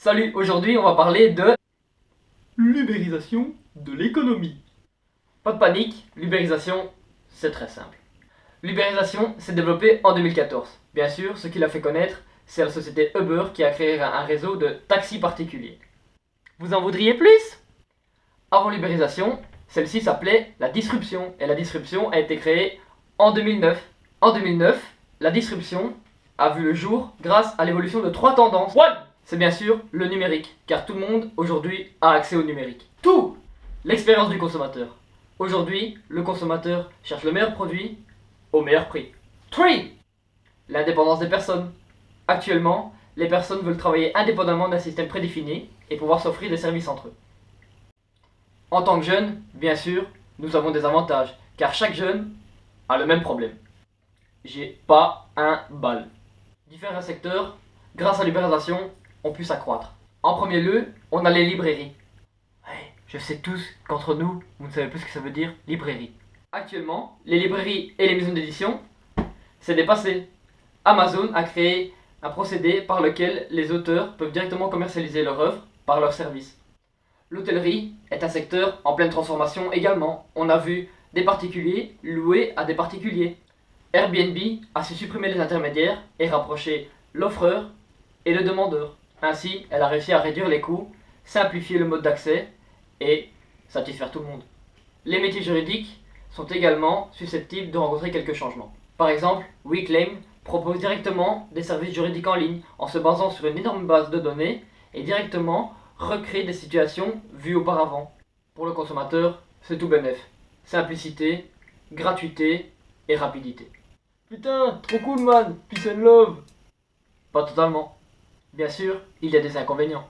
Salut, aujourd'hui on va parler de l'ubérisation de l'économie. Pas de panique, l'ubérisation c'est très simple. L'ubérisation s'est développée en 2014. Bien sûr, ce qui l'a fait connaître, c'est la société Uber qui a créé un réseau de taxis particuliers. Vous en voudriez plus? Avant l'ubérisation, celle-ci s'appelait la disruption et la disruption a été créée en 2009. En 2009, la disruption a vu le jour grâce à l'évolution de 3 tendances. C'est bien sûr le numérique, car tout le monde aujourd'hui a accès au numérique. Tout! L'expérience du consommateur. Aujourd'hui, le consommateur cherche le meilleur produit au meilleur prix. 3. L'indépendance des personnes. Actuellement, les personnes veulent travailler indépendamment d'un système prédéfini et pouvoir s'offrir des services entre eux. En tant que jeune, bien sûr, nous avons des avantages, car chaque jeune a le même problème. J'ai pas un bal. Différents secteurs, grâce à l'ubérisation, ont pu s'accroître. En premier lieu, on a les librairies. Ouais, je sais tous qu'entre nous, vous ne savez plus ce que ça veut dire, librairie. Actuellement, les librairies et les maisons d'édition, c'est dépassé. Amazon a créé un procédé par lequel les auteurs peuvent directement commercialiser leur œuvre par leurs services. L'hôtellerie est un secteur en pleine transformation également. On a vu des particuliers louer à des particuliers. Airbnb a su supprimer les intermédiaires et rapprocher l'offreur et le demandeur. Ainsi, elle a réussi à réduire les coûts, simplifier le mode d'accès et satisfaire tout le monde. Les métiers juridiques sont également susceptibles de rencontrer quelques changements. Par exemple, WeClaim propose directement des services juridiques en ligne en se basant sur une énorme base de données et directement recréer des situations vues auparavant. Pour le consommateur, c'est tout bénef. Simplicité, gratuité et rapidité. Putain, trop cool man, peace and love. Pas totalement. Bien sûr, il y a des inconvénients.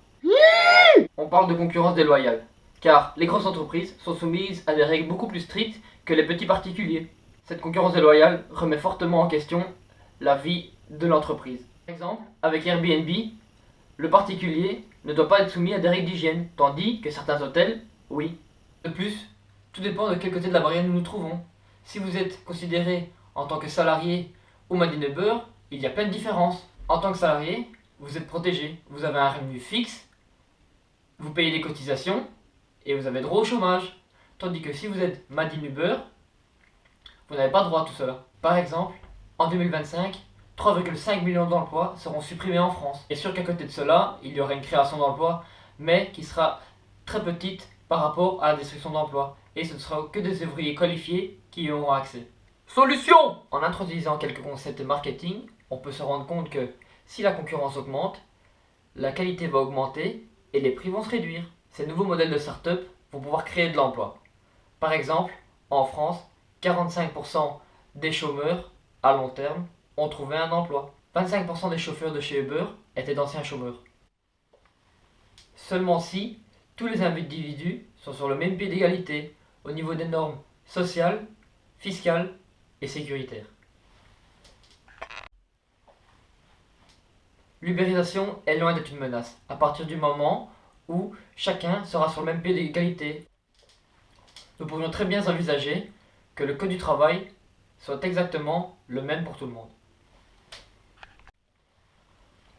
On parle de concurrence déloyale, car les grosses entreprises sont soumises à des règles beaucoup plus strictes que les petits particuliers. Cette concurrence déloyale remet fortement en question la vie de l'entreprise. Par exemple, avec Airbnb, le particulier ne doit pas être soumis à des règles d'hygiène, tandis que certains hôtels, oui. De plus, tout dépend de quel côté de la barrière nous nous trouvons. Si vous êtes considéré en tant que salarié ou Madine Uber, il y a plein de différences. En tant que salarié, vous êtes protégé, vous avez un revenu fixe, vous payez des cotisations et vous avez droit au chômage. Tandis que si vous êtes Madine Uber, vous n'avez pas droit à tout cela. Par exemple, en 2025, 3,5 millions d'emplois seront supprimés en France. Et sûr qu'à côté de cela, il y aura une création d'emplois, mais qui sera très petite par rapport à la destruction d'emplois. Et ce ne sera que des ouvriers qualifiés qui y auront accès. Solution! En introduisant quelques concepts marketing, on peut se rendre compte que si la concurrence augmente, la qualité va augmenter et les prix vont se réduire. Ces nouveaux modèles de start-up vont pouvoir créer de l'emploi. Par exemple, en France, 45% des chômeurs à long terme ont trouvé un emploi. 25% des chauffeurs de chez Uber étaient d'anciens chômeurs. Seulement si tous les individus sont sur le même pied d'égalité au niveau des normes sociales, fiscales et sécuritaires. L'ubérisation est loin d'être une menace, à partir du moment où chacun sera sur le même pied d'égalité. Nous pourrions très bien envisager que le code du travail soit exactement le même pour tout le monde.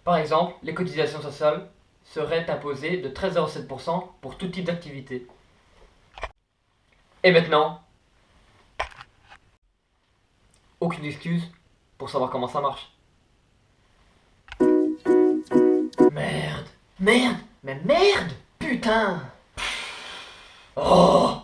Par exemple, les cotisations sociales seraient imposées de 13,7% pour tout type d'activité. Et maintenant, aucune excuse pour savoir comment ça marche. Merde, mais merde, putain. Oh.